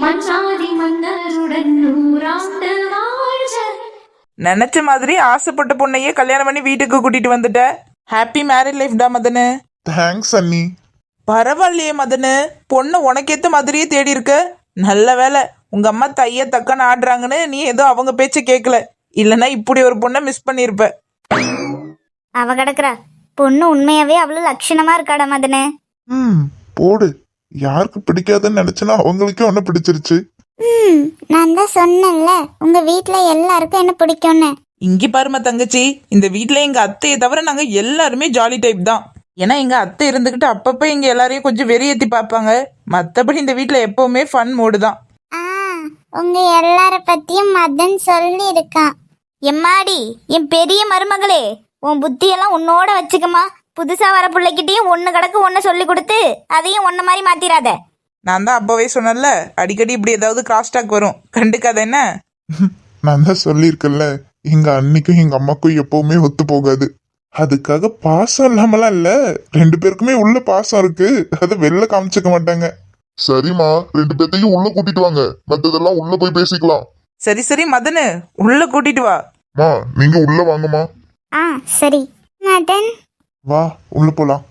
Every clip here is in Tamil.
மன்னாதி மன்னருடன் நூறாண்டு வாழ்க. நினைச்ச மாதிரி ஆசைப்பட்ட பொண்ணையே கல்யாணம் பண்ணி வீட்டுக்கு கூட்டிட்டு வந்துட்ட. ஹாப்பி மேரிட் லைஃப் டா மதனு. தேங்க்ஸ் அண்ணி. பரவாயில்லையே மதனு, பொண்ணு உனக்கேத்த மாதிரியே தேடி இருக்க. நல்ல வேலை, உங்க அம்மா தைய தக்கன்னு ஆடுறாங்கன்னு நீ ஏதோ அவங்க பேச்ச கேட்கல. இல்லைன்னா இப்படி ஒரு பொண்ணை மிஸ் பண்ணிருப்ப. அவ கிடக்குறா பொண்ணு உண்மையாவே அவ்வளவு லட்சணமா இருக்காடா மதனே. போடு. யாருக்கு பிடிக்காதுன்னு நினைச்சனா அவங்களுக்கே ஒன்னு பிடிச்சிருச்சு. நான் தான் சொன்னேன்ல உங்க வீட்ல எல்லாருக்கும் என்ன பிடிக்கும்னு. இங்க பாருமா தங்கச்சி, இந்த வீட்ல எங்க அத்தையை தவிர நாங்க எல்லாருமே ஜாலி டைப் தான். ஏன்னா எங்க அத்தை இருந்துகிட்டு அப்பப்ப எங்க எல்லாரையும் கொஞ்சம் வெறியேத்தி பார்ப்பாங்க. மத்தபடி இந்த வீட்ல எப்பவுமே ஃபன் மோடு தான். உங்க எல்லார பத்தியும் மதன் சொல்லி இருக்கான். எம்மாடி என் பெரிய மருமகளே, உன் புத்தியெல்லாம் உன்னோட வச்சுக்கமா. புதுசா வர பிள்ளைகிட்டையும் ஒன்னு கிடக்கு ஒன்னு சொல்லி கொடுத்து அதையும் ஒன்ன மாதிரி மாத்திராத. நான் தான் அப்பவே சொன்னேன்ல, அடிக்கடி இப்படி ஏதாவது கிராஸ் டாக் வரும், கண்டுக்காத என்ன. நான் தான் சொல்லியிருக்கேன்ல, எங்க அண்ணிக்கும் எங்க அம்மாக்கும் எப்பவுமே ஒத்து போகாது. அதுக்காக பாசம் இல்லாமலாம் இல்ல, ரெண்டு பேருக்குமே உள்ள பாசம் இருக்கு. அதை வெளில காமிச்சுக்க மாட்டாங்க. சரிம்மா, ரெண்டு பேர்த்தையும் உள்ள கூட்டிட்டு வாங்க, மத்ததெல்லாம் உள்ள போய் பேசிக்கலாம். சரி சரி மதனு, உள்ள கூட்டிட்டு வா. மா, நீங்க உள்ள வாங்கம்மா. சரி மதன் வா உள்ள போலாம்.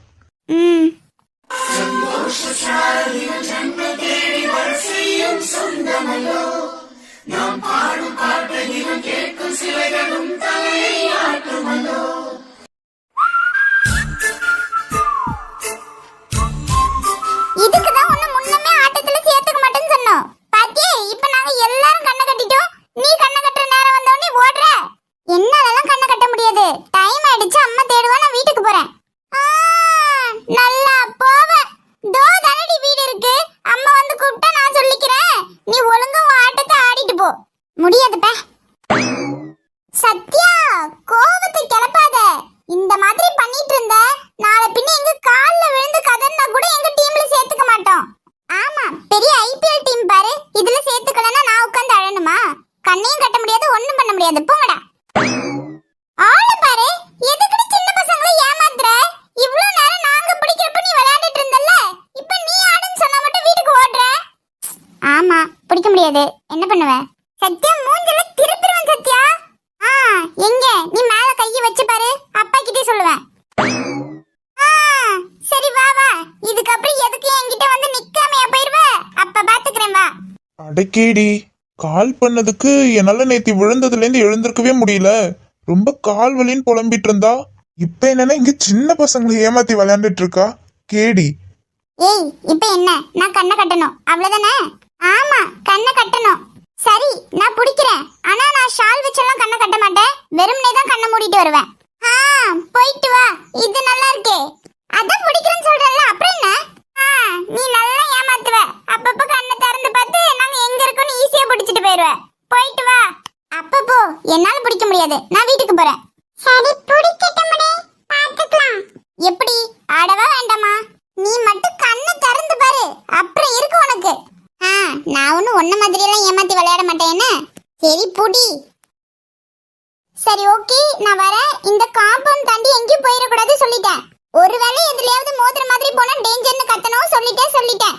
இதுக்குதான் உன்னை முன்னமே ஆட்டத்துல சேர்த்துக்க மாட்டேன்னு சொன்னோம். பாத்தியே, இப்ப நாங்க எல்லாரும் கண்ணை கட்டிட்டோம். நீ கண்ணை கட்டுற நேரம் வந்தோடனே ஓடுற. என்னாலலாம் கண்ணை கட்ட முடியாது. டைம் ஆயிடுச்சு, அம்மா தேடுவா, நான் வீட்டுக்கு போறேன். நல்லா போவேன். தோ தனடி வீடு இருக்கு. அம்மா வந்து கூப்பிட்டா நான் சொல்லிக்கிறேன். நீ ஒழுங்கா உன் ஆட்டத்தை ஆடிட்டு போ. முடியாதுப்பா. சத்யா, கோவத்தை கிளப்பாத. இந்த மாதிரி பண்ணிட்டு இருந்த நாளை பின்ன எங்க கால்ல விழுந்து கதறினா கூட எங்க டீம்ல சேர்த்துக்க மாட்டோம். ஆமா, பெரிய ஐபிஎல் டீம் பாரு. இதுல சேர்த்துக்கலன்னா நான் உட்கார்ந்து அழணுமா? கண்ணையும் கட்ட முடியாது, ஒண்ணும் பண்ண முடியாது. போங்கடா. ஆளு பாரு, எதுக்குடி சின்ன பசங்களை ஏமாத்துற? இவ்ளோ நேரம் நாங்க பிடிக்கிறப்ப நீ விளையாடிட்டு இருந்தல்ல, இப்ப நீ ஆடுன்னு சொன்னா மட்டும் வீட்டுக்கு ஓடுற. ஆமா, பிடிக்க முடியாது, என்ன பண்ணுவ? சத்யா, மூஞ்சில திருப்பிடுவேன் சத்யா. எங்க நீ மேல கையை வச்சு பாரு, அப்பா கிட்டே சொல்லுவேன். சரி வா வா, இதுக்கப்புறம் எதுக்கு என்கிட்ட வந்து நிக்காமையா போயிருவ? அப்ப பாத்துக்கிறேன், வா. அடக்கேடி, கால் பண்ணதுக்கு என்னால நேத்தி விழுந்ததுல இருந்து எழுந்திருக்கவே முடியல. ரொம்ப கால் வலின்னு புலம்பிட்டு இருந்தா, இப்ப என்னன்னா இங்க சின்ன பசங்களை ஏமாத்தி விளையாண்டுட்டு இருக்கா. கேடி. ஏய், இப்ப என்ன? நான் கண்ணை கட்டணும், அவ்வளவுதானே? ஆமா, கண்ணை கட்டணும். சரி, நான் பிடிக்கிறேன். ஆனா நான் ஷால் வச்செல்லாம் கண்ணை கட்ட மாட்டேன். வெறுமனே தான் கண்ணை மூடிட்டு வருவேன். போயிட்டு வா. இது நல்லா இருக்கே. அதான் பிடிக்கிறேன்னு சொல்றல, அப்புறம் என்ன? நீ நல்லா ஏமாத்துவ. அப்பப்ப கண்ணை திறந்து பார்த்து நாங்க எங்க இருக்கோம்னு ஈஸியா பிடிச்சிட்டு போயிருவ. போயிட்டு வா. அப்பப்போ என்னால பிடிக்க முடியாது, நான் வீட்டுக்கு போறேன். சரி, பிடிக்கட்டும்டே, பாத்துக்கலாம். எப்படி ஆடவா வேண்டாமா? நீ மட்டும் கண்ணை திறந்து பாரு, அப்புறம் இருக்கு உனக்கு. நான் ஒன்னும் ஒன்ன மாதிரி எல்லாம் ஏமாத்தி விளையாட மாட்டேன்னு. சரி புடி. சரி ஓகே, நான் வரேன். இந்த காம்பவுண்ட் தாண்டி எங்கேயும் போயிடக்கூடாது சொல்லிட்டேன். ஒருவேளை எதுலயாவது மோதிர மாதிரி போனா டேஞ்சர்னு கத்தணும் சொல்லிட்டேன்.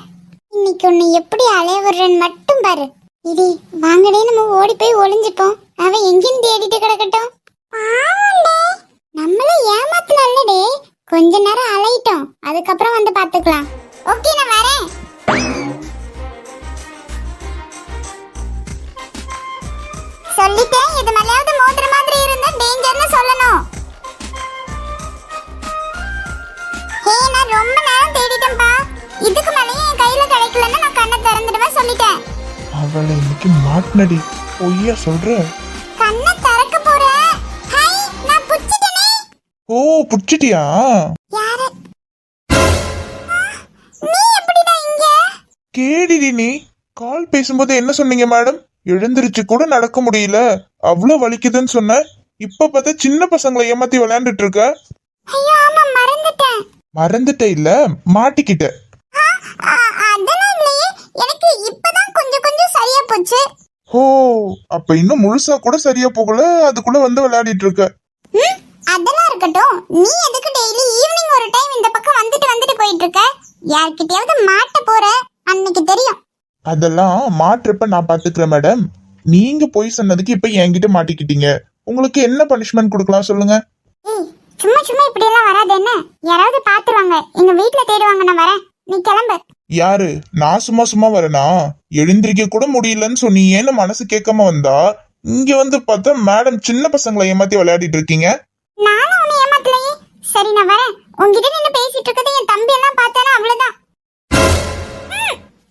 இன்னைக்கு ஒன்னு எப்படி அலைய விடுறேன்னு மட்டும் பாரு. இடி வாங்கடே, நம்ம ஓடி போய் ஒளிஞ்சுப்போம். அவன் எங்கேயும் தேடிட்டு கிடக்கட்டும். நம்மள ஏமாத்தலடே, கொஞ்ச நேரம் அலையிட்டோம், அதுக்கப்புறம் வந்து பாத்துக்கலாம். ஓகே, நான் வரேன். சொல்லிட்டேன், இது மேலயாவது மோதிர மாதிரி இருந்தா டேஞ்சர்னு சொல்லணும். நான் ரொம்ப நேரம் தேடிட்டேன்பா. இதுக்கு மேலயும் என் கையில கிடைக்கலன்னா நான் கண்ணை திறந்துடுவேன் சொல்லிட்டேன். அவளை இன்னைக்கு மாட்டினடி, பொய்யா சொல்ற? கண்ணை திறக்க போறேன். ஹை, நான் புடிச்சிட்டேனே. ஓ, புடிச்சிட்டியா? யாரு? நீ எப்படிடா இங்க? கேடிடி, நீ கால் பேசும்போது என்ன சொன்னீங்க மேடம்? எழுந்திருச்சு கூட நடக்க முடியல, அவ்வளவு வலிக்குதுன்னு சொன்ன. இப்ப பார்த்தா சின்ன பசங்களை ஏமாத்தி விளையாண்டுட்டு இருக்க. ஐயோ ஆமா, மறந்துட்டேன். மறந்துட்ட இல்ல, மாட்டிக்கிட்ட. அதெல்லாம் இல்லையே, எனக்கு இப்பதான் கொஞ்சம் கொஞ்சம் சரியா போச்சு. ஓ, அப்ப இன்னும் முழுசா கூட சரியா போகல, அதுக்குள்ள வந்து விளையாடிட்டு இருக்க. அதெல்லாம் இருக்கட்டும். நீ எதுக்கு டெய்லி ஈவினிங் ஒரு டைம் இந்த பக்கம் வந்துட்டு போயிட்டு இருக்க? யார்கிட்டயாவது மாட்ட போற, அன்னைக்கு தெரியும். அதெல்லாம் மாற்றப்ப நான் பாத்துக்கிறேன் மேடம். நீங்க போய் சொன்னதுக்கு இப்ப என்கிட்ட மாட்டிக்கிட்டீங்க. உங்களுக்கு என்ன பனிஷ்மெண்ட் கொடுக்கலாம் சொல்லுங்க. ஏய் சும்மா சும்மா இப்படி எல்லாம் வராது என்ன? யாராவது பாத்துருவாங்க, எங்க வீட்ல தேடுவாங்க. நான் வரேன், நீ கிளம்பு. யாரு? நான் சும்மா சும்மா வரேனா? எழுந்திருக்க கூட முடியலன்னு சொன்னீங்கன்னு மனசு கேட்காம வந்தா இங்க வந்து பார்த்தா மேடம் சின்ன பசங்களை ஏமாத்தி விளையாடிட்டு இருக்கீங்க. நானும் உன்னை ஏமாத்தலையே. சரி நான் வரேன். உன்கிட்ட நின்னு பேசிட்டு இருக்கதை என் தம்பி எல்லாம் பார்த்தானா அவ்வளவுதான்.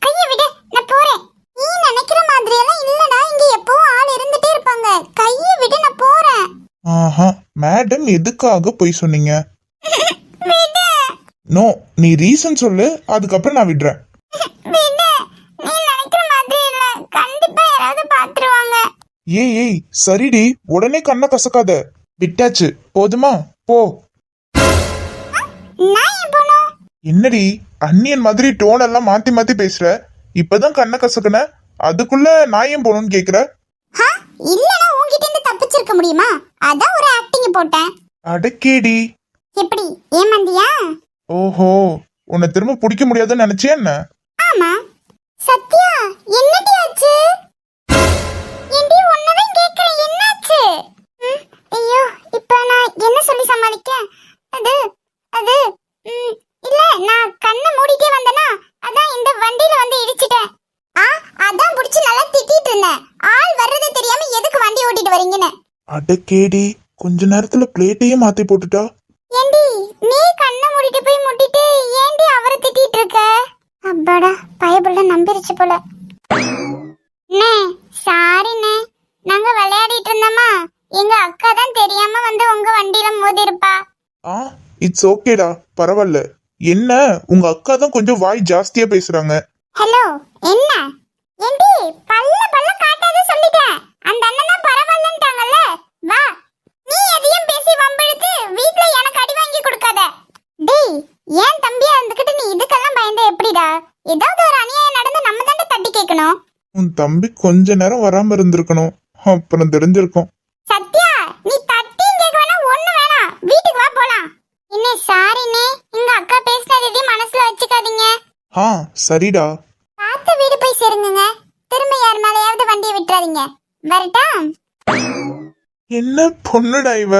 கையை விடு, நான் போறேன். நீ நினைக்கிற மாதிரி எல்லாம் இல்லடா, இங்க எப்பவும் ஆள் இருந்துட்டே இருப்பாங்க. கையை விடு, நான் போறேன். ஆஹா, மேடம் எதுக்காக போய் சொன்னீங்க? விடு நோ, நீ ரீசன் சொல்லு, அதுக்கப்புறம் நான் விடுறேன். விடு, நீ நினைக்கிற மாதிரி இல்ல. கண்டிப்பா யாராவது பாத்துருவாங்க. ஏய் சரிடி, உடனே கண்ணை கசக்காத. விட்டாச்சு, போதுமா? போ. நான் ஏன் போனோம்? என்னடி அன்னியன் மாதிரி டோன் எல்லாம் மாத்தி மாத்தி பேசுற? இப்பதான் கண்ணை கசக்குன, அதுக்குள்ள நான் ஏன் போகணும்னு கேக்குற? இல்லனா உன்கிட்ட இருந்து தப்பிச்சிருக்க முடியுமா? அதான் ஒரு ஆக்டிங் போட்டேன். அடக்கேடி. எப்படி ஏமாந்தியா? ஓஹோ, உன்னை திரும்ப பிடிக்க முடியாதுன்னு நினைச்சியா என்ன? ஆமா. சத்யா, என்னடி ஆச்சு? ஏண்டி உன்னதான் கேக்குறேன், என்னாச்சு? ஐயோ, இப்போ நான் என்ன சொல்லி சமாளிக்க? அது அது இல்ல, நான் கண்ணை மூடிட்டே வந்தனா, அதான் இந்த வண்டியில வந்து இடிச்சிட்டேன். அதான் புடிச்சு நல்லா திட்டிட்டு இருந்தேன். ஆள் வர்றது தெரியாம எதுக்கு வண்டி ஓட்டிட்டு வரீங்கன்னு. அடக்கேடி, கொஞ்ச நேரத்துல பிளேட்டையே மாத்தி போட்டுட்டா. ஏண்டி நீ கண்ணை மூடிட்டு போய் முட்டிட்டு ஏண்டி அவரை திட்டிட்டு இருக்க? அப்பாடா, பயபுள்ள நம்பிருச்சு போல. அண்ணே சாரிண்ணே, நாங்க விளையாடிட்டு இருந்தோமா, எங்க அக்கா தான் தெரியாம வந்து உங்க வண்டியில மோதி இருப்பா. இட்ஸ் ஓகேடா, பரவாயில்ல. என்ன, உங்க அக்கா தான் கொஞ்சம் வாய் ஜாஸ்தியா பேசுறாங்க. ஹலோ, என்ன ஏண்டி பல்ல பல்ல காட்டாத சொல்லிட்டேன். அந்த அண்ணன் தான் பரவாயில்லன்ட்டாங்கல்ல. வா, நீ எதையும் பேசி வம்பிழுத்து வீட்ல எனக்கு அடி வாங்கி கொடுக்காத. டேய், ஏன் தம்பியா இருந்துகிட்டு நீ இதுக்கெல்லாம் பயந்த எப்படிடா? ஏதாவது ஒரு அநியாயம் நடந்து நம்ம தானே தட்டி கேட்கணும். உன் தம்பி கொஞ்ச நேரம் வராம இருந்திருக்கணும், அப்புறம் தெரிஞ்சிருக்கும். சத்யா, நீ தட்டியும் கேட்க வேணாம், ஒண்ணு வேணாம். வீட்டுக்கு வா, போலாம். என்ன சாரிண்ணே, எங்க அக்கா பேசினது எதையும் மனசுல வச்சுக்காதீங்க. சரிடா. பார்த்து வீடு போய் சேருங்க. திரும்ப யார் மேலயாவது வண்டியை விட்டுறாதீங்க. வரட்டா? என்ன பொண்ணுடா இவ,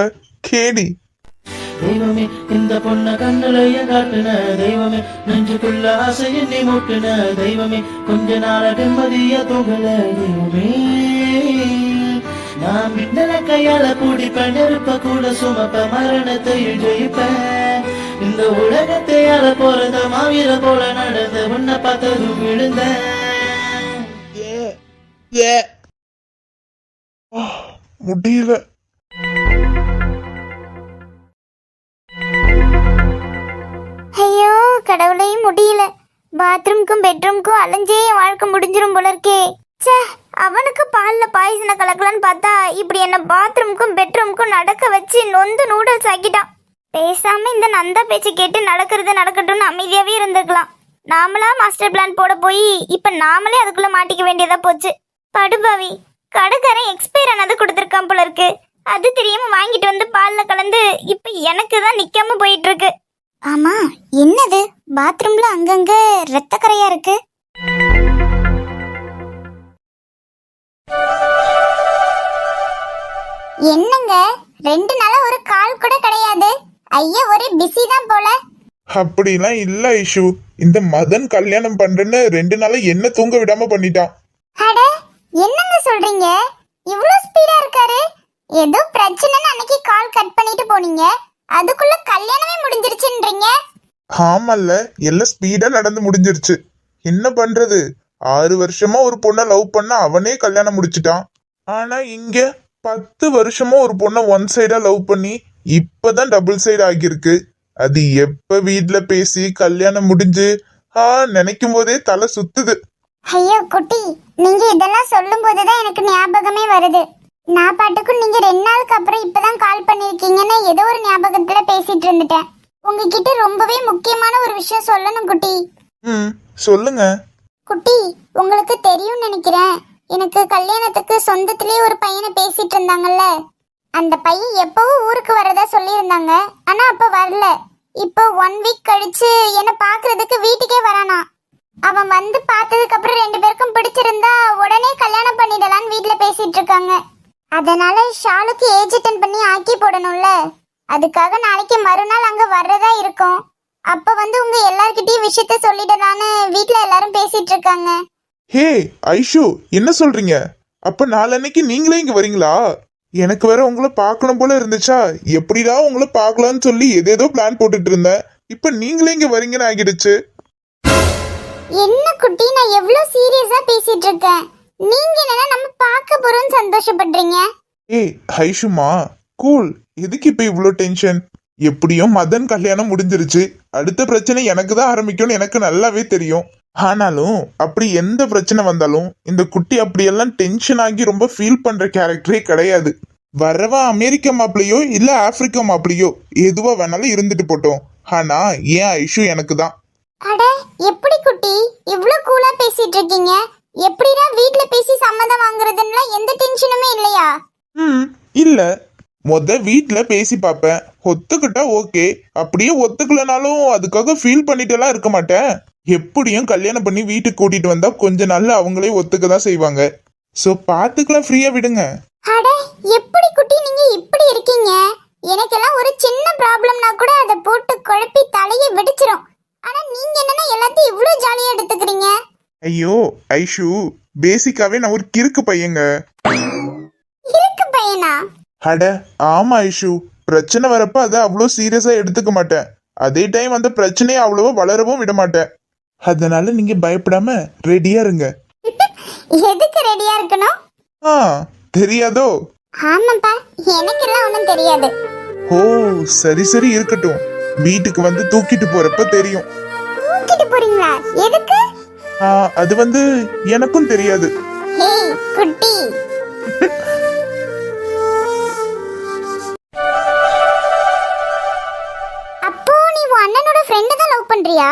கேடி. தெய்வமே, இந்த பொண்ண கண்ணுலைய காட்டுன தெய்வமே, நெஞ்சுக்குள்ள ஆசையை நீ மூட்டுன தெய்வமே, கொஞ்ச நாள நிம்மதிய தூங்கல தெய்வமே. நான் மின்னல கையால பிடிப்பேன், நெருப்ப கூட சுமப்ப, மரணத்தையும் ஜெயிப்பேன். இந்த உலகத்தை ஆள போறத மாவீர போல நடந்த உன்னை பார்த்ததும் விழுந்தேன். முடியல. ஐயோ கடவுளையும் முடியல. பாத்ரூம்க்கும் பெட்ரூம்க்கும் அலைஞ்சே என் வாழ்க்கை முடிஞ்சிரும் போல இருக்கே. ச்சே, அவனுக்கு பால்ல பாய்சனை கலக்கலான்னு பார்த்தா இப்படி என்ன பாத்ரூம்க்கும் பெட்ரூம்க்கும் நடக்க வச்சு நொந்து நூடுல்ஸ் ஆக்கிட்டான். பேசாம இந்த நந்தா பேச்சு கேட்டு நடக்கிறது நடக்கட்டும்னு அமைதியாவே இருந்திருக்கலாம். நாமளா மாஸ்டர் பிளான் போட போய் இப்ப நாமளே அதுக்குள்ள மாட்டிக்க வேண்டியதா போச்சு. படுபாவி, கடைக்காரன் எக்ஸ்பயர் ஆனது கொடுத்துருக்கான் போல இருக்கு. அது தெரியாம வாங்கிட்டு வந்து பால்ல கலந்து இப்ப எனக்கு தான் நிக்காம போயிட்டு இருக்கு. ஆமா, என்னது பாத்ரூம்ல அங்கங்க ரத்த கரையா இருக்கு? என்னங்க 2 நாளா ஒரு கால் கூட கிடையாது. ஐயா ஒரே பிஸி தான் போல. அப்படிலாம் இல்ல ஐஷு, இந்த மதன் கல்யாணம் பண்றேன்னு 2 நாளா என்ன தூங்க விடாம பண்ணிட்டான். அட என்னங்க சொல்றீங்க, இவ்ளோ ஸ்பீடா இருக்காரு? ஏதோ பிரச்சனைன்னு அன்னைக்கு கால் கட் பண்ணிட்டு போனீங்க, அதுக்குள்ள கல்யாணமே முடிஞ்சிருச்சுன்றீங்க. ஆமல்ல, எல்லாம் ஸ்பீடா நடந்து முடிஞ்சிருச்சு. என்ன பண்றது, 6 வருஷமா ஒரு பொண்ணை லவ் பண்ண அவனே கல்யாணம் முடிச்சிட்டான். ஆனா இங்க 10 வருஷமா ஒரு பொண்ணை ஒன் சைடா லவ் பண்ணி இப்பதான் டபுள் சைடு ஆகியிருக்கு. அது எப்ப வீட்ல பேசி கல்யாணம் முடிஞ்சு நினைக்கும் போதே தலை சுத்துது. ஐயோ குட்டி, நீங்க இதெல்லாம் சொல்லும் போதுதான் எனக்கு ஞாபகமே வருது. நான் பாட்டுக்கும் நீங்க 2 நாளுக்கு அப்புறம் இப்பதான் கால் பண்ணிருக்கீங்கன்னு ஏதோ ஒரு ஞாபகத்துல பேசிட்டு இருந்துட்டேன். உங்ககிட்ட ரொம்பவே முக்கியமான ஒரு விஷயம் சொல்லணும் குட்டி. சொல்லுங்க. குட்டி, உங்களுக்கு தெரியும் நினைக்கிறேன், எனக்கு கல்யாணத்துக்கு சொந்தத்திலே ஒரு பையனை பேசிட்டு இருந்தாங்கல்ல. அந்த பையன் எப்பவும் ஊருக்கு வரதா சொல்லியிருந்தாங்க, ஆனா அப்ப வரல. இப்போ 1 வீக் கழிச்சு என்ன பாக்குறதுக்கு வீட்டுக்கே வரானா. அவன் வந்து பார்த்ததுக்கு அப்புறம் 2 பேருக்கும் அதனால ஷாலுக்கு ஏஜ் அட்டன் பண்ணி ஆக்கி போடணும்ல. அதுக்காக நாளைக்கு மறுநாள் அங்க வர்றதா இருக்கும். அப்ப வந்து உங்க எல்லார்கிட்டயும் விஷயத்த சொல்லிடலான்னு வீட்ல எல்லாரும் பேசிட்டு இருக்காங்க. ஹே ஐஷு, என்ன சொல்றீங்க? அப்ப நாளன்னைக்கு நீங்களே இங்க வரீங்களா? எனக்கு வேற உங்களை பார்க்கணும் போல இருந்துச்சா, எப்படிடா உங்களை பார்க்கலாம்னு சொல்லி ஏதேதோ பிளான் போட்டுட்டு இருந்தேன். இப்ப நீங்களே இங்க வரீங்கன்னு ஆகிடுச்சு. என்ன குட்டி, நான் எவ்வளவு சீரியஸா பேசிட்டு இருக்கேன். நீங்க என்னன்னா நம்ம பார்க்க போறோம்னு சந்தோஷப்படுறீங்க. ஏய் ஐஷுமா, கூல். எதுக்கு இப்ப இவ்ளோ டென்ஷன்? எப்படியும் மதன் கல்யாணம் முடிஞ்சிருச்சு. அடுத்த பிரச்சனை எனக்கு தான் ஆரம்பிக்கும்னு எனக்கு நல்லாவே தெரியும். ஆனாலும் அப்படி எந்த பிரச்சனை வந்தாலும் இந்த குட்டி அப்படியெல்லாம் டென்ஷன் ஆகி ரொம்ப ஃபீல் பண்ற கேரக்டரே கிடையாது. வரவா அமெரிக்க மாப்பிளையோ இல்ல ஆப்பிரிக்க மாப்பிளையோ எதுவா வேணாலும் இருந்துட்டு போட்டோம். ஆனா ஏன் ஐஷு எனக்கு தான். அட எப்படி குட்டி இவ்ளோ கூலா பேசிட்டு இருக்கீங்க? எப்படிடா வீட்ல பேசி சம்மதம் வாங்குறதுன்னா எந்த டென்ஷனுமே இல்லையா? இல்ல, வீட்ல பேசி பார்ப்பேன். ஒத்துக்கிட்டா ஓகே, அப்படியே ஒத்துக்கலனாலும் அதுக்காக ஃபீல் பண்ணிட்டுலாம் இருக்க மாட்டேன். எப்படியும் கல்யாணம் பண்ணி வீட்டுக்கு கூட்டிட்டு வந்தா கொஞ்ச நாள்ல அவங்களே ஒத்துக்க தான் செய்வாங்க. சோ பாத்துக்கலாம், ஃப்ரீயா விடுங்க. அட எப்படி குட்டி நீங்க இப்படி இருக்கீங்க? எனக்கெல்லாம் ஒரு சின்ன ப்ராப்ளம்னா கூட அதை போட்டு குழப்பி தலையை வெடிச்சிரும். ஆனா நீங்க என்னன்னா எல்லாத்தையும் இவ்ளோ ஜாலியா எடுத்துக்கிறீங்க. ஐயோ ஐஷு, பேசிக்காவே நான் ஒரு கிறுக்கு பையங்க. இருக்கு பையனா? அட ஆமா ஐஷு, பிரச்சனை வரப்ப அதை அவ்வளோ சீரியஸா எடுத்துக்க மாட்டேன். அதே டைம் அந்த பிரச்சனையை அவ்வளவா வளரவும் விட மாட்டேன். அதனால நீங்க பயப்படாம ரெடியா இருங்க. எதுக்கு ரெடியா இருக்கணும்? தெரியாதோ? ஆமாப்பா, எனக்கெல்லாம் ஒண்ணும் தெரியாது. ஓ சரி சரி இருக்கட்டும், வீட்டுக்கு வந்து தூக்கிட்டு போறப்ப தெரியும். தூக்கிட்டு போறீங்களா? எதுக்கு? அது வந்து எனக்கும் தெரியாது. ஹேய் குட்டி, அப்போ நீ உன் அண்ணனோட ஃப்ரெண்ட் தான் லவ் பண்றியா?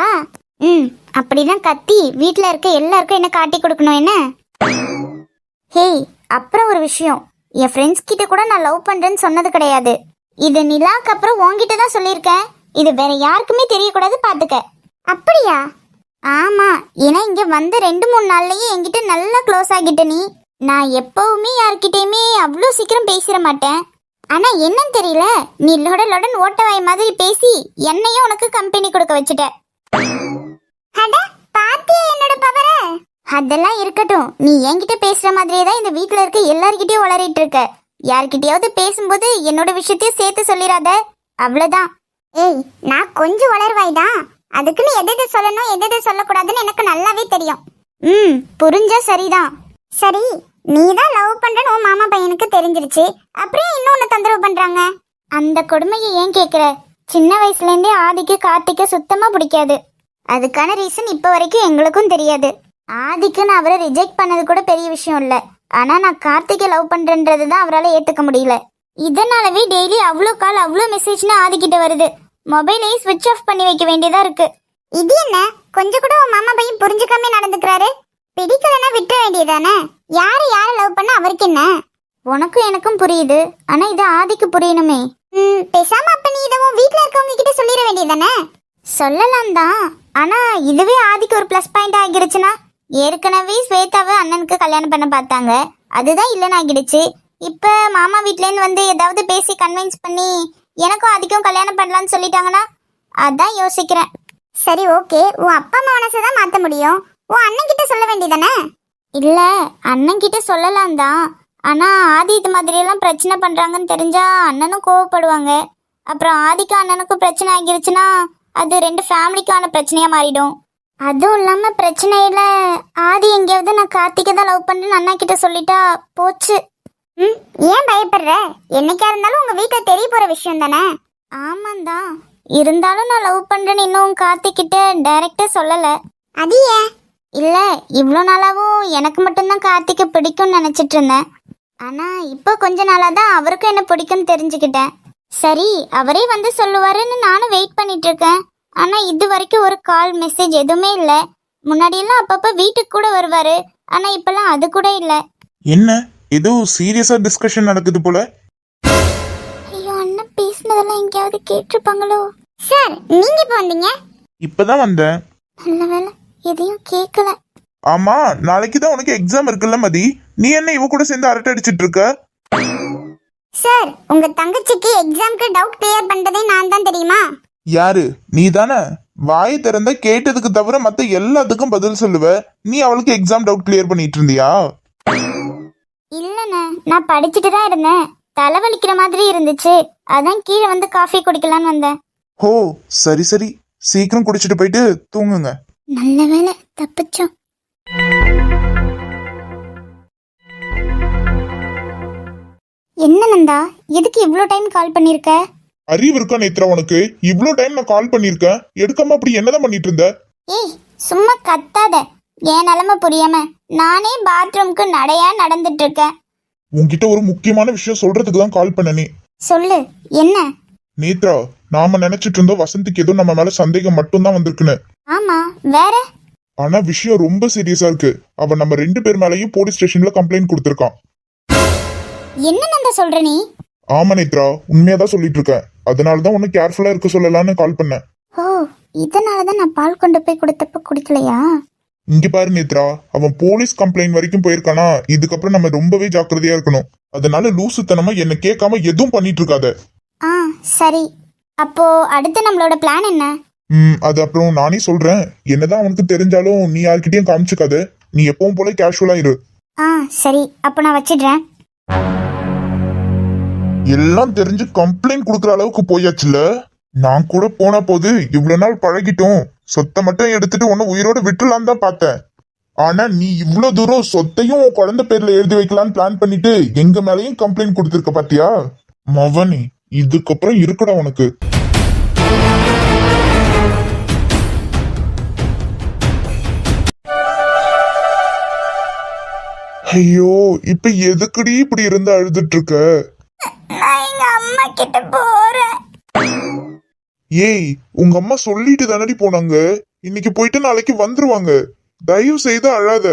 அப்படிதான் கத்தி வீட்ல இருக்க எல்லாருக்கும் என்ன காட்டி கொடுக்கணும் என்ன? ஹேய், அப்புறம் ஒரு விஷயம், என் ஃப்ரெண்ட்ஸ் கிட்ட கூட நான் லவ் பண்றேன்னு சொன்னது கிடையாது. இது நிலாக்கு அப்புறம் உன்கிட்ட தான் சொல்லியிருக்கேன். இது வேற யாருக்குமே தெரியக்கூடாது, பாத்துக்க. அப்படியா? ஆமா, ஏன்னா இங்க வந்த 2-3 நாள்லயே என்கிட்ட நல்லா க்ளோஸ் ஆகிட்ட நீ. நான் எப்பவுமே யார்கிட்டயுமே அவ்வளோ சீக்கிரம் பேசிட மாட்டேன். ஆனா என்னன்னு தெரியல, நீ லொடன் ஓட்டவாய் மாதிரி பேசி என்னையும் உனக்கு கம்பெனி கொடுக்க வச்சுட்ட. என்னோட பவர அதெல்லாம் இருக்கட்டும், நீ என்கிட்ட பேசுற மாதிரியே தான் இந்த வீட்டுல இருக்க எல்லார்கிட்டயும் வளரிட்டு இருக்க. யார்கிட்டயாவது பேசும்போது என்னோட விஷயத்தையும் சேர்த்து சொல்லிடாத, அவ்வளவுதான். ஏய், நான் கொஞ்சம் வளர்வாய் தான், அதுக்குன்னு எது சொல்லணும் எது சொல்லக்கூடாதுன்னு எனக்கு நல்லாவே தெரியும். புரிஞ்சா சரிதான். சரி, நீ தான் லவ் பண்றன்னு உன் மாமா பையனுக்கு தெரிஞ்சிருச்சு, அப்புறம் இன்னொன்னு தொந்தரவு பண்றாங்க. அந்த கொடுமையை ஏன் கேக்குற? சின்ன வயசுல இருந்தே ஆதிக்கு கார்த்திக்க சுத்தமா பிடிக்காது. அதுக்கான ரீசன் இப்ப வரைக்கும் எங்களுக்கும் தெரியாது. ஆதிக்கு நான் அவரை ரிஜெக்ட் பண்ணது கூட பெரிய விஷயம் இல்ல, ஆனா நான் கார்த்திகை லவ் பண்றேன்றது தான் அவரால் ஏத்துக்க முடியல. இதனாலவே டெய்லி அவ்வளோ கால் அவ்வளோ மெசேஜ்னு ஆதிக்கிட்ட வருது. மொபைலையும் ஸ்விட்ச் ஆஃப் பண்ணி வைக்க வேண்டியதா இருக்கு. இது என்ன, கொஞ்சம் கூட உன் மாமா பையன் புரிஞ்சுக்காம நடந்துக்கிறாரு? பிடிக்கலன்னா விட்டுற வேண்டியதானே? யாரை லவ் பண்ண அவருக்கு என்ன? உனக்கும் எனக்கும் புரியுது, ஆனா இது ஆதிக்கு புரியணுமே. பேசாம அப்ப நீ இதை உன் வீட்டுல இருக்கவங்க கிட்ட சொல்லிட வேண்டியதானே? சொல்லலாம் தான், ஆனா இதுவே ஆதிக்கு ஒரு பிளஸ் பாயிண்ட் ஆகிருச்சுன்னா. ஏற்கனவே ஸ்வேதாவை அண்ணனுக்கு கல்யாணம் பண்ண பார்த்தாங்க, அதுதான் இல்லைன்னு ஆகிடுச்சு. இப்ப மாமா வீட்லேருந்து வந்து ஏதாவது பேசி கன்வின்ஸ் பண்ணி எனக்கும் அதிகம் கல்யாணம் பண்ணலான்னு சொல்லிட்டாங்கன்னா அதான் யோசிக்கிறேன். சரி ஓகே, உன் அப்பா அம்மா மனசை தான் மாற்ற முடியும், உன் அண்ணன் கிட்ட சொல்ல வேண்டியதானே? இல்ல, அண்ணன் கிட்ட சொல்லலாம் தான், ஆனா ஆதி இது மாதிரி எல்லாம் பிரச்சனை பண்றாங்கன்னு தெரிஞ்சா அண்ணனும் கோவப்படுவாங்க. அப்புறம் ஆதிக்கு அண்ணனுக்கும் பிரச்சனை ஆகிருச்சுன்னா அது 2 ஃபேமிலிக்கான பிரச்சனையா மாறிடும். அதுவும் இல்லாம பிரச்சனையில ஆதி எங்கேயாவது நான் கார்த்திகை தான் லவ் பண்றேன்னு அண்ணா கிட்ட சொல்லிட்டா போச்சு. ஏன் பயப்படுற? என்னைக்கா இருந்தாலும் உங்க வீட்டுல தெரிய போற விஷயம் தானே. ஆமாந்தான், இருந்தாலும் நான் லவ் பண்றேன்னு இன்னும் கார்த்திக் கிட்ட டைரக்டா சொல்லல. அது ஏன்? இல்ல, இவ்வளோ நாளாவும் எனக்கு மட்டும்தான் கார்த்திகை பிடிக்கும்னு நினைச்சிட்டு இருந்தேன். ஆனா இப்போ கொஞ்ச நாளா தான் அவருக்கும் என்ன பிடிக்கும்னு தெரிஞ்சுக்கிட்டேன். சரி, அவரே வந்து சொல்லுவாருன்னு நானும் வெயிட் பண்ணிட்டு இருக்கேன். ஆனா இது வரைக்கும் ஒரு கால் மெசேஜ் எதுவுமே இல்ல. முன்னாடியெல்லாம் அப்பப்ப வீட்டுக்கு கூட வருவாரு, ஆனா இப்பெல்லாம் அது கூட இல்ல. என்ன ஏதோ சீரியஸா டிஸ்கஷன் நடக்குது போல. ஐயோ, அண்ணன் பேசினதெல்லாம் எங்கேயாவது கேட்டிருப்பாங்களோ? சார், நீங்க இப்ப வந்தீங்க? இப்பதான் வந்தேன். நல்ல வேலை, எதையும் கேட்கல. ஆமா, நாளைக்கு தான் உனக்கு எக்ஸாம் இருக்குல்ல மதி, நீ என்ன இவ கூட சேர்ந்து அரட்டை அடிச்சிட்டு இருக்க? சார் உங்க தங்கச்சிக்கு எக்ஸாம்க்கு டவுட் கிளியர் பண்றதே நான் தான் தெரியுமா? யாரு நீ தானே? வாயை திறந்த கேட்டதுக்கு தவிர மத்த எல்லாத்துக்கும் பதில் சொல்லுவ. நீ அவளுக்கு எக்ஸாம் டவுட் கிளியர் பண்ணிட்டு இருந்தியா? இல்லண்ணே, நான் படிச்சுட்டு தான் இருந்தேன். தலைவலிக்கிற மாதிரி இருந்துச்சு, அதான் கீழே வந்து காஃபி குடிக்கலான்னு வந்தேன். ஓ சரி சரி, சீக்கிரம் குடிச்சிட்டு போயிட்டு தூங்குங்க. நல்ல வேளை தப்பிச்சோம். என்ன நந்தா, எதுக்கு இவ்ளோ டைம் கால் பண்ணிருக்க? அறிவு இருக்கா நேத்ரா உனக்கு? இவ்ளோ டைம் நான் கால் பண்ணிருக்கேன், எடுக்காம அப்படி என்னதான் பண்ணிட்டு இருந்த? ஏய் சும்மா கத்தாத, என் நிலைமை புரியாம நானே பாத்ரூம்க்கு நடையா நடந்துட்டு இருக்கேன். உன்கிட்ட ஒரு முக்கியமான விஷயம் சொல்றதுக்கு தான் கால் பண்ணனே. சொல்லு, என்ன? நேத்ரா, நாம நினைச்சிட்டு இருந்தோம் வசந்திக்கு ஏதோ நம்ம மேல சந்தேகம் மட்டும்தான் வந்திருக்குன்னு. ஆமா, வேற? ஆனா விஷயம் ரொம்ப சீரியஸா இருக்கு. அவ நம்ம 2 பேர் மேலயும் போலீஸ் ஸ்டேஷன்ல கம்ப்ளைண்ட் கொடுத்திருக்கான். என்ன நந்தா சொல்ற நீ? ஆமா நேத்ரா, உண்மையாதான் சொல்லிட்டு இருக்கேன். அதனாலதான் உன்னை கேர்ஃபுல்லா இருக்க சொல்லலான்னு கால் பண்ணேன். ஓ, இதனாலதான் நான் பால் கொண்டு போய் கொடுத்தப்ப குடிக்கலையா? இங்க பாரு நேத்ரா, அவன் போலீஸ் கம்ப்ளைண்ட் வரைக்கும் போயிருக்கானா, இதுக்கப்புறம் நம்ம ரொம்பவே ஜாக்கிரதையா இருக்கணும். அதனால லூசுத்தனமா என்ன கேட்காம எதுவும் பண்ணிட்டு இருக்காத. ஆ சரி, அப்போ அடுத்து நம்மளோட பிளான் என்ன? அது அப்புறம் நானே சொல்றேன். என்னதான் அவனுக்கு தெரிஞ்சாலும் நீ யார்கிட்டயும் காமிச்சுக்காத. நீ எப்பவும் போல கேஷுவலா இரு. ஆ சரி, அப்போ நான் வச்சிடுறேன். எல்லாம் தெரிஞ்சு கம்ப்ளைண்ட் கொடுக்குற அளவுக்கு போயாச்சுல. நான் கூட போன போது இவ்வளவு நாள் பழகிட்டோம், சொத்தை மட்டும் எடுத்துட்டு உன்னை உயிரோட விட்டுலாம் தான் பார்த்தேன். ஆனா நீ இவ்வளவு தூரம் சொத்தையும் உன் குழந்தை பேர்ல எழுதி வைக்கலான்னு பிளான் பண்ணிட்டு எங்க மேலயும் கம்ப்ளைண்ட் கொடுத்துருக்க பாத்தியா? மவனி, இதுக்கப்புறம் இருக்குடா உனக்கு. ஐயோ, இப்ப எதுக்குடி இப்படி இருந்து அழுதுட்டு இருக்க? நான் எங்க அம்மா கிட்ட போறேன். ஏய், உங்க அம்மா சொல்லிட்டு தானடி போனாங்க. இன்னைக்கு போயிட்டு நாளைக்கு வந்துருவாங்க. தயவு செய்து அழாத.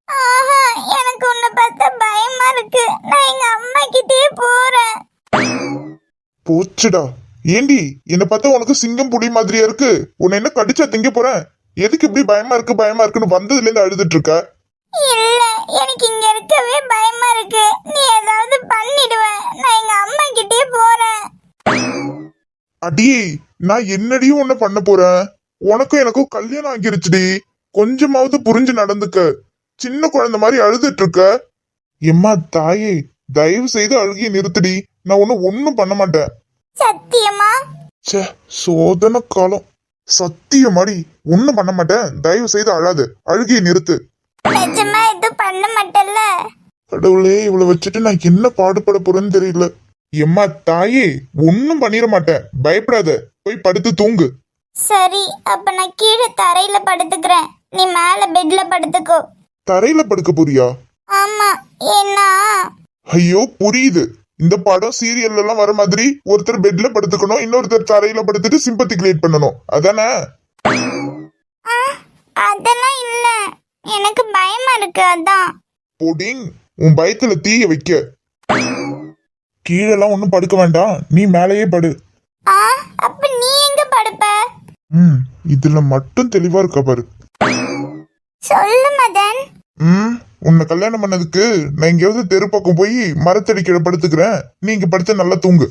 ஆஹா, எனக்கு உன்னை பார்த்தா பயமா இருக்கு. நான் எங்க அம்மா கிட்டே போறேன். போச்சுடா. ஏண்டி, என்ன பார்த்தா உனக்கு சிங்கம் புலி மாதிரியா இருக்கு? உன்னை என்ன கடிச்சா திங்க போறேன்? எதுக்கு இப்படி பயமா இருக்குன்னு வந்ததுல இருந்து அழுதுட்டு இருக்க? இல்ல, எனக்கு இங்க இருக்கவே பயமா இருக்கு. நீ ஏதாவது பண்ணிடுவ. நான் எங்க அம்மா கிட்டே போறேன். அடியே, நான் என்னடியும் உன்னை பண்ண போறேன்? உனக்கும் எனக்கும் கல்யாணம் ஆகிருச்சுடி. கொஞ்சமாவது புரிஞ்சு நடந்துக்க. சின்ன குழந்தை மாதிரி அழுதுட்டு இருக்க. எம்மா தாயே, தயவு செய்து அழுகிய நிறுத்துடி. நான் ஒன்னும் பண்ண மாட்டேன். சத்தியமா? ச்சே, சோதனை காலம். சத்தியமாடி, ஒன்னும் பண்ண மாட்டேன். தயவு செய்து அழாது, அழுகிய நிறுத்து. நிஜமா எதுவும் பண்ண மாட்டல்ல? கடவுளே, இவளை வச்சுட்டு நான் என்ன பாடுபட போறேன்னு தெரியல. எம்மா தாயே, ஒன்னும் பண்ணிட மாட்டேன், பயப்படாத. போய் படுத்து தூங்கு. சரி, அப்ப நான் கீழே தரையில படுத்துக்கிறேன். நீ மேல பெட்ல படுத்துக்கோ. தரையில படுக்க போறியா? ஆமா, ஏன்னா ஐயோ புரியுது. இந்த படம் சீரியல்ல எல்லாம் வர மாதிரி ஒருத்தர் பெட்ல படுத்துக்கணும், இன்னொருத்தர் தரையில படுத்துட்டு சிம்பத்தி கிரியேட் பண்ணணும், அதானே? அதெல்லாம் இல்ல, எனக்கு பயமா இருக்கு, அதான். போடிங், உன் பயத்துல தீய வைக்க. கீழெல்லாம் ஒண்ணும் படுக்க வேண்டாம், நீ மேலேயே படு. அப்ப நீ எங்க படுப்ப? இதுல மட்டும் தெளிவா இருக்க பாரு. சொல்லு மதன். உன்னை கல்யாணம் பண்ணதுக்கு நான் எங்கேயாவது தெரு பக்கம் போய் மரத்தடி கீழே படுத்துக்கிறேன். நீ இங்க படுத்து நல்லா தூங்கு.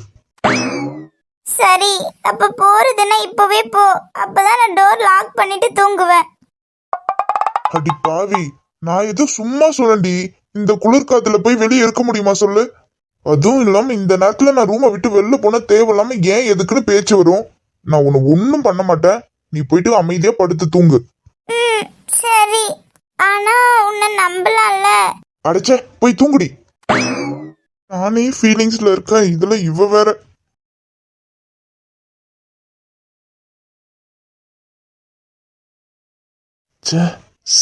சரி, அப்ப போறதுன்னா இப்பவே போ. அப்பதான் நான் டோர் லாக் பண்ணிட்டு தூங்குவேன். அடி பாவி, நான் ஏதோ சும்மா சொல்லண்டி. இந்த குளிர்காத்துல போய் வெளியே இருக்க முடியுமா சொல்லு? அதுவும் இல்லாம இந்த நேரத்துல நான் ரூமை விட்டு வெளில போனா தேவையில்லாம ஏன் எதுக்குன்னு பேச்சு வரும். நான் உன்னை ஒன்னும் பண்ண மாட்டேன். நீ போயிட்டு அமைதியா படுத்து தூங்கு. சரி, ஆனா உன்னை நம்பலாம்ல? அடைச்ச, போய் தூங்குடி. நானே ஃபீலிங்ஸ்ல இருக்கேன், இதுல இவ வேற.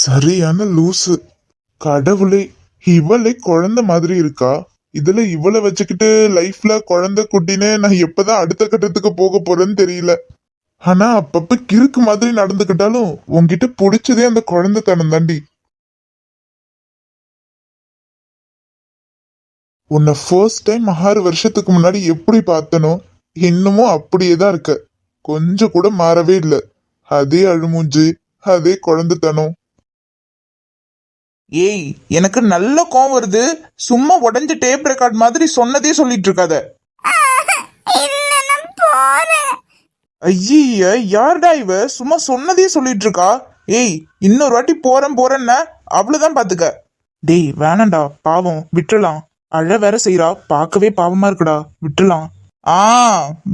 சரியான லூசு. கடவுளே, இவளே குழந்தை மாதிரி இருக்கா. இதுல இவளை வச்சுக்கிட்டு லைஃப்ல குழந்தை குட்டின்னு நான் எப்பதான் அடுத்த கட்டத்துக்கு போக போறேன்னு தெரியல. ஆனா அப்பப்ப கிறுக்கு மாதிரி நடந்துக்கிட்டாலும் உன்கிட்ட பிடிச்சதே அந்த குழந்தைத்தனம் தாண்டி. உன்னை ஃபர்ஸ்ட் டைம் 6 வருஷத்துக்கு முன்னாடி எப்படி பார்த்தனோ இன்னமும் அப்படியே தான் இருக்க. கொஞ்சம் கூட மாறவே இல்லை. அதே அழுமூஞ்சு, அதே குழந்தைத்தனம். ஏய் எனக்கு நல்ல கோவம் வருது. சும்மா உடஞ்ச டேப் ரெக்கார்ட் மாதிரி சொன்னதே சொல்லிட்டு இருக்காத. இல்ல நான் போறேன். ஐய யார்டா இவ சும்மா சொன்னதே சொல்லிட்டு இருக்கா. ஏய் இன்னொரு வாட்டி போறேன்னா அவ்வளவுதான் பாத்துக்க. டேய் வேணாண்டா பாவம் விட்டுலாம். அழ வேற செய்யறா, பார்க்கவே பாவமா இருக்குடா, விட்டுலாம்.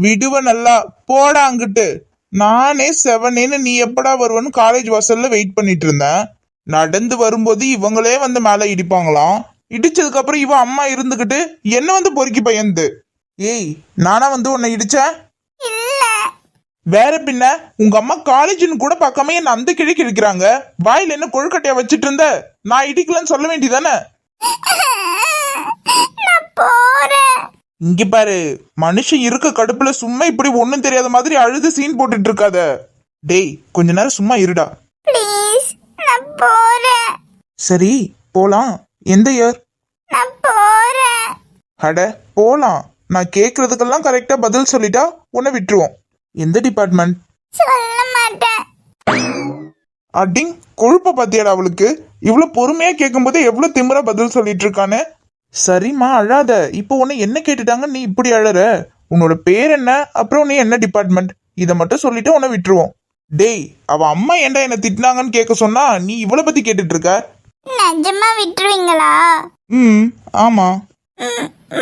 விடுவ நல்லா போடா அங்கிட்டு. நானே செவனேன்னு நீ எப்படா வருவன்னு காலேஜ் வாசல்ல வெயிட் பண்ணிட்டு இருந்தேன். நடந்து வரும்போது இவங்களே வந்து மேல இடிப்பாங்களாம். இடிச்சதுக்கு அப்புறம் இவ அம்மா இருந்துகிட்டு என்ன வந்து பொறுக்கி பயந்து. ஏய் நானா வந்து உன்னை இடிச்சேன்? இல்ல வேற பின்ன உங்க அம்மா காலேஜ்னு கூட பார்க்காம என்ன அந்த கிழக்கு இடிக்கிறாங்க. வாயில என்ன கொழுக்கட்டையா வச்சிட்டு இருந்த? நான் இடிக்கலன்னு சொல்ல வேண்டியதானே? நான் போறேன். இங்க பாரு, மனுஷன் இருக்க கடுப்புல சும்மா இப்படி ஒண்ணும் தெரியாத மாதிரி அழுது சீன் போட்டுட்டு இருக்காத. டேய் கொஞ்ச நேரம் சும்மா இருடா. ப்ளீஸ் நான் போறேன். சரி போலாம். எந்த இயர்? நான் போறேன். அட போலாம். நான் கேக்குறதுக்கெல்லாம் கரெக்டா பதில் சொல்லிட்டா உன்னை விட்டுருவோம். எந்த டிபார்ட்மெண்ட்? சொல்ல மாட்டேன். அடிங் கொழுப்ப பாத்தியாடா அவளுக்கு. இவ்வளவு பொறுமையா கேட்கும் போது எவ்வளவு திமிரா பதில் சொல்லிட்டு இருக்கானு. சரிம்மா அழாத. இப்போ உன்னை என்ன கேட்டுட்டாங்க நீ இப்படி அழற? உன்னோட பேர் என்ன, அப்புறம் நீ என்ன டிபார்ட்மெண்ட், இதை மட்டும் சொல்லிட்டு உன்னை விட்டுருவோம். டேய் அவ அம்மா ஏன்டா என்ன திட்டினாங்கன்னு கேட்க சொன்னா நீ இவளை பத்தி கேட்டுட்டு இருக்க. நிஜமா விட்டுருவீங்களா? ஆமா.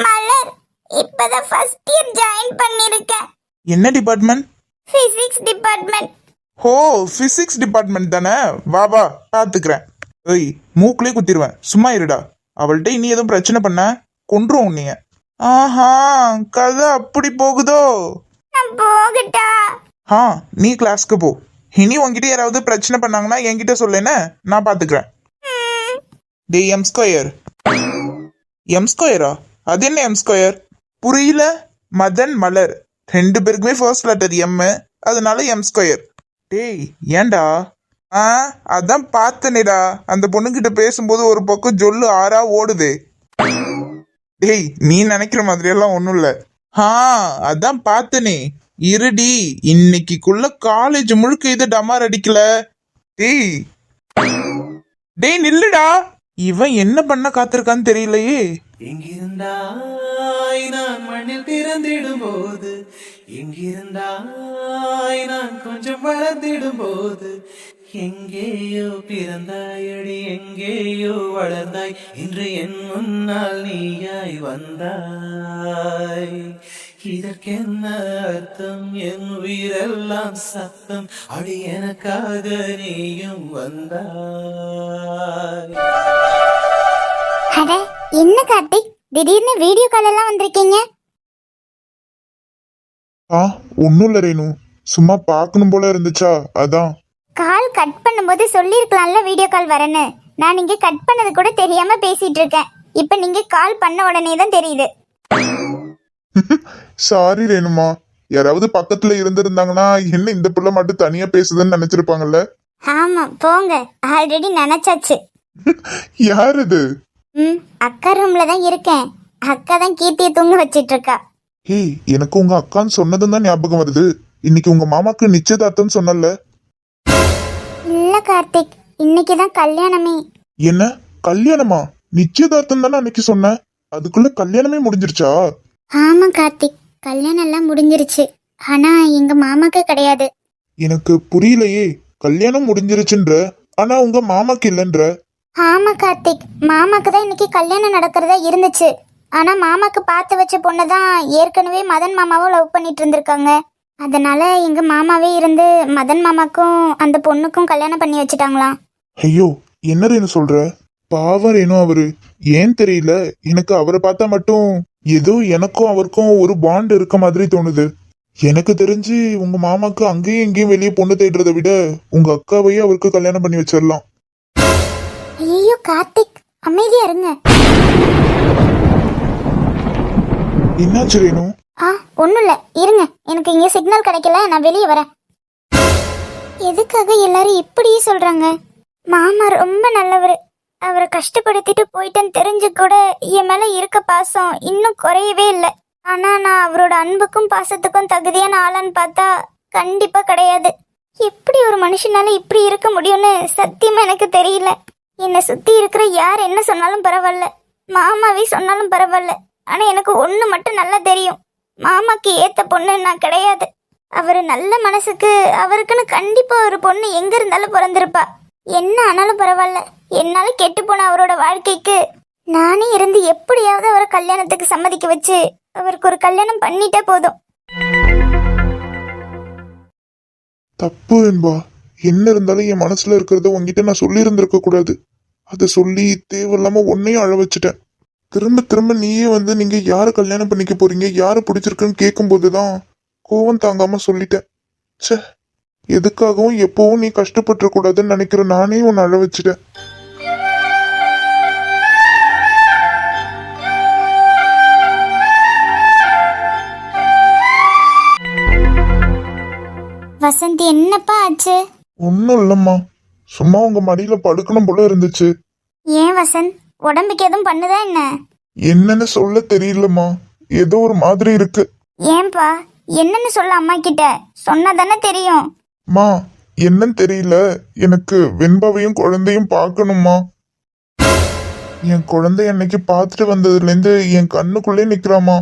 மலர் இப்பதான் ஃபர்ஸ்ட் இயர் ஜாயின் பண்ணிருக்கேன். என்ன டிபார்ட்மெண்ட்? Physics department. ஹோ பிசிக்ஸ் டிபார்ட்மெண்ட் தானே. வா வா பாத்துக்கிறேன். ஏய் மூக்குலயே குத்திடுவேன், சும்மா இருடா. அவள்கிட்ட இனி எதுவும் பிரச்சனை பண்ண கொன்றும் உன்னைய. ஆஹா கதை அப்படி போகுதோ. நான் போகட்டா? நீ கிளாஸ்க்கு போ. இனி உன்கிட்ட யாராவது பிரச்சனை பண்ணாங்கன்னா என்கிட்ட சொல்லேன்னு நான் பாத்துக்கிறேன். டே எம் ஸ்கொயர். எம் ஸ்கொயரா? அது என்ன எம் ஸ்கொயர்? புரியல. மதன் மலர் ரெண்டு பேருக்குமே ஃபர்ஸ்ட் லெட்டர் எம், அதனால எம் ஸ்கொயர். டேய் ஏண்டா? அதான் பார்த்தனேடா, அந்த பொண்ணுகிட்ட பேசும்போது ஒரு பக்கம் ஜொல்லு ஆறா ஓடுது. டேய் நீ நினைக்கிற மாதிரி எல்லாம் ஒண்ணும் இல்ல. அதான் பார்த்தனே. இருடி, இன்னைக்குள்ள காலேஜ் முழுக்க இதை டமார் அடிக்கல. டேய் டேய் நில்லுடா. இவன் என்ன பண்ண காத்திருக்கான்னு தெரியலையே. எங்கிருந்தாய் நான் மண்ணில் பிறந்திடும் போது, எங்கிருந்தாய் நான் கொஞ்சம் வளர்ந்திடும் போது, எங்கேயோ பிறந்தாயடி எங்கேயோ வளர்ந்தாய், இன்று என் முன்னால் நீயாய் வந்தாய். இதற்கென்ன அர்த்தம்? என் உயிரெல்லாம் சத்தம், அடி எனக்காக நீயும் வந்தாய். அட என்ன கார்த்திக், திடீர்னு வீடியோ கால் எல்லாம் வந்திருக்கீங்க? ஒன்னும் இல்ல ரேணு, சும்மா பார்க்கணும் போல இருந்துச்சா அதான். கால் கட் பண்ணும்போது சொல்லிருக்கலாம்ல வீடியோ கால் வரேன்னு. நான் நீங்க கட் பண்ணது கூட தெரியாம பேசிட்டு இருக்கேன். இப்ப நீங்க கால் பண்ண உடனே தான் தெரியுது. சாரி ரேணுமா. யாராவது பக்கத்துல இருந்திருந்தாங்கன்னா என்ன இந்த பிள்ளை மட்டும் தனியா பேசுதுன்னு நினைச்சிருப்பாங்கல்ல. ஆமா போங்க, ஆல்ரெடி நினைச்சாச்சு. யார் இது? அக்கா ரூம்ல தான் இருக்கேன். அக்கா தான் கீர்த்தியை தூங்க வச்சிட்டு இருக்கா. ஏய் எனக்கு உங்க அக்கான்னு சொன்னதும் தான் ஞாபகம் வருது. இன்னைக்கு உங்க மாமாக்கு நிச்சயதார்த்தம் சொன்னல. இல்ல கார்த்திக், இன்னைக்குதான் கல்யாணமே. என்ன கல்யாணமா? நிச்சயதார்த்தம் தானே அன்னைக்கு சொன்ன. அதுக்குள்ள கல்யாணமே முடிஞ்சிருச்சா? ஆமா கார்த்திக், கல்யாணம் எல்லாம் முடிஞ்சிருச்சு. ஆனா எங்க மாமாக்கு கிடையாது. எனக்கு புரியலையே. கல்யாணம் முடிஞ்சிருச்சுன்ற, ஆனா உங்க மாமாக்கு இல்லன்ற. ஆமா கார்த்திக், மாமாக்கு தான் இன்னைக்கு கல்யாணம் நடக்கிறதா இருந்துச்சு. ஆனா மாமாக்கு பார்த்து வச்ச பொண்ணு தான் ஏற்கனவே மதன் மாமாவும் லவ் பண்ணிட்டு இருந்திருக்காங்க. அதனால எங்க மாமாவே இருந்து மதன் மாமாக்கும் அந்த பொண்ணுக்கும் கல்யாணம் பண்ணி வச்சுட்டாங்களாம். ஐயோ என்ன ரேணு சொல்ற? பாவம் ரேணு அவரு. ஏன் தெரியல, எனக்கு அவரை பார்த்தா மட்டும் ஏதோ எனக்கும் அவருக்கும் ஒரு பாண்ட் இருக்க மாதிரி தோணுது. எனக்கு தெரிஞ்சு உங்க மாமாக்கு அங்கேயும் இங்கேயும் வெளியே பொண்ணு தேடுறதை விட உங்க அக்காவையே அவருக்கு கல்யாணம் பண்ணி வச்சிடலாம். ஐயோ கார்த்திக், அமைதியா இருங்க. என்னாச்சு ரேணு? ஒண்ணும் இல்ல, இருங்க. எனக்கு இங்க சிக்னல் கிடைக்கல, நான் வெளியே வரேன். எதுக்காக எல்லாரும் இப்படியே சொல்றாங்க? மாமா ரொம்ப நல்லவரு. அவரை கஷ்டப்படுத்திட்டு போயிட்டேன்னு தெரிஞ்சு கூட என் மேல இருக்க பாசம் இன்னும் குறையவே இல்லை. ஆனா நான் அவரோட அன்புக்கும் பாசத்துக்கும் தகுதியான ஆளான்னு பார்த்தா கண்டிப்பா கிடையாது. எப்படி ஒரு மனுஷனால இப்படி இருக்க முடியும்னு சத்தியமா எனக்கு தெரியல. என்னை சுத்தி இருக்கிற யார் என்ன சொன்னாலும் பரவாயில்ல, மாமாவே சொன்னாலும் பரவாயில்ல. ஆனா எனக்கு ஒண்ணு மட்டும் நல்லா தெரியும், மாமாக்கு ஏத்த பொண்ணு நான் கிடையாது. அவரு நல்ல மனசுக்கு அவருக்குன்னு கண்டிப்பா ஒரு பொண்ணு எங்க இருந்தாலும் பிறந்திருப்பா. என்ன ஆனாலும் பரவாயில்ல, என்னால கெட்டு போன அவரோட வாழ்க்கைக்கு நானே இருந்து எப்படியாவது அவரை கல்யாணத்துக்கு சம்மதிக்க வச்சு அவருக்கு ஒரு கல்யாணம் பண்ணிட்டே போதும். தப்பு என்பா. என்ன இருந்தாலும் என் மனசுல இருக்கிறத உங்ககிட்ட நான் சொல்லி இருந்திருக்க கூடாது. அதை சொல்லி தேவையில்லாம உன்னையும் அழ வச்சுட்டேன். திரும்ப திரும்ப நீயே வந்து நீங்க யாரை கல்யாணம் பண்ணிக்க போறீங்க, யாரை பிடிச்சிருக்குன்னு கேட்கும் போதுதான் கோவம் தாங்காம சொல்லிட்டேன். ச்சே, எதுக்காகவும் எப்பவும் நீ கஷ்டப்பட்டுற கூடாதுன்னு நினைக்கிற நானே உன்னை அழ வச்சுட்டேன். வசந்தி, என்னப்பா ஆச்சு? ஒன்னும் இல்லம்மா, சும்மா உங்க மடியில படுக்கணும் போல இருந்துச்சு. ஏன் வசந்த், உடம்புக்கு எதுவும் பண்ணுதா என்ன? என்னன்னு சொல்ல தெரியலம்மா, ஏதோ ஒரு மாதிரி இருக்கு. ஏன்பா, என்னன்னு சொல்ல அம்மா கிட்ட சொன்னா தானே தெரியும். மா, என்னன்னு தெரியல, எனக்கு வெண்பாவையும் குழந்தையும் பார்க்கணுமா. என் குழந்தை அன்னைக்கு பார்த்துட்டு வந்ததுல இருந்து என் கண்ணுக்குள்ளே நிக்கிறாமா.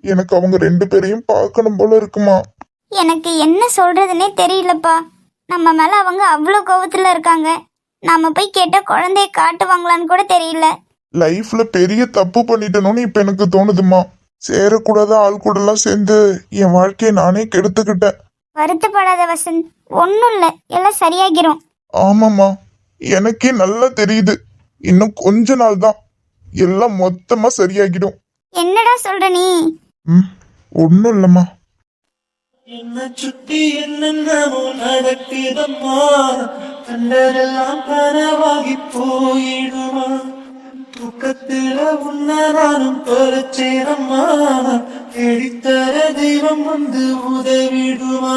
எனக்கு அவங்க 2 பேரையும் பார்க்கணும் போல இருக்குமா. எனக்கு என்ன சொல்றதுன்னே தெரியலப்பா. நம்ம மேல அவங்க அவ்வளோ கோவத்துல இருக்காங்க. நாம போய் கேட்டா குழந்தைய காட்டுவாங்களான்னு கூட தெரியல. லைஃப்ல பெரிய தப்பு பண்ணிட்டணும்னு இப்ப எனக்கு தோணுதுமா. சேரக்கூடாத ஆள் கூட எல்லாம் சேர்ந்து என் வாழ்க்கையை நானே கெடுத்துக்கிட்டேன். வருத்தப்படாத வசந்த், ஒன்னும் இல்ல, எல்லாம் சரியாகிரும். ஆமாம்மா, எனக்கே நல்லா தெரியுது. இன்னும் கொஞ்ச நாள் தான் எல்லாம் மொத்தமா சரியாகிடும். என்னடா சொல்ற நீ? ஒன்னும் இல்லம்மா. என்ன சுத்தி என்னென்னமோ நடக்குதம்மா, கண்டதெல்லாம் கனவாகி போயிடுமா, தூக்கத்துல உன்ன நானும் தொலைச்சேனம்மா, தேடித்தர தெய்வம் வந்து உதவிடுமா.